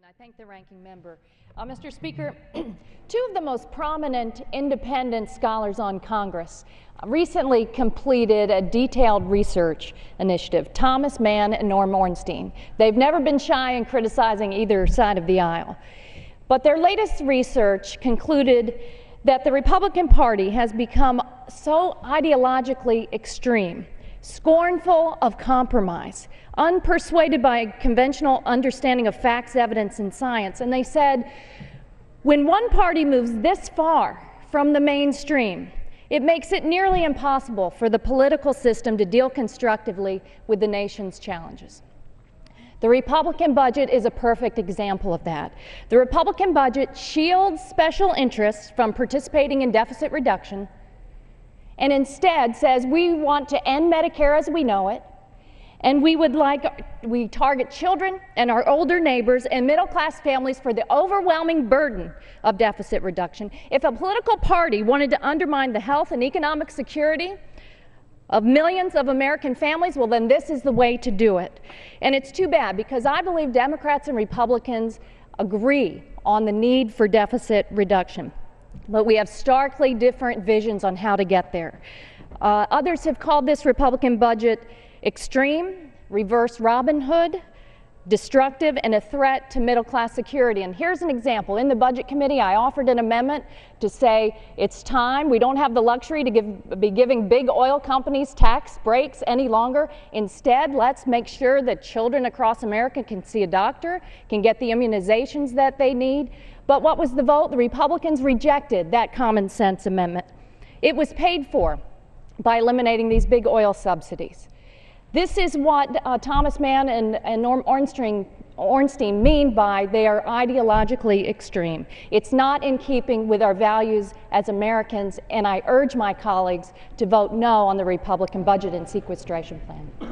I thank the ranking member. Mr. Speaker, two of the most prominent independent scholars on Congress recently completed a detailed research initiative, Thomas Mann and Norm Ornstein. They've never been shy in criticizing either side of the aisle. But their latest research concluded that the Republican Party has become so ideologically extreme, scornful of compromise, unpersuaded by a conventional understanding of facts, evidence, and science. And they said, when one party moves this far from the mainstream, it makes it nearly impossible for the political system to deal constructively with the nation's challenges. The Republican budget is a perfect example of that. The Republican budget shields special interests from participating in deficit reduction and instead says we want to end Medicare as we know it, and we target children and our older neighbors and middle-class families for the overwhelming burden of deficit reduction. If a political party wanted to undermine the health and economic security of millions of American families, well, then this is the way to do it. And it's too bad, because I believe Democrats and Republicans agree on the need for deficit reduction, but we have starkly different visions on how to get there. Others have called this Republican budget extreme, reverse Robin Hood, destructive, and a threat to middle-class security. And here's an example. In the Budget Committee, I offered an amendment to say it's time. We don't have the luxury to be giving big oil companies tax breaks any longer. Instead, let's make sure that children across America can see a doctor, can get the immunizations that they need. But what was the vote? The Republicans rejected that common sense amendment. It was paid for by eliminating these big oil subsidies. This is what Thomas Mann and Norm Ornstein mean by they are ideologically extreme. It's not in keeping with our values as Americans, and I urge my colleagues to vote no on the Republican budget and sequestration plan.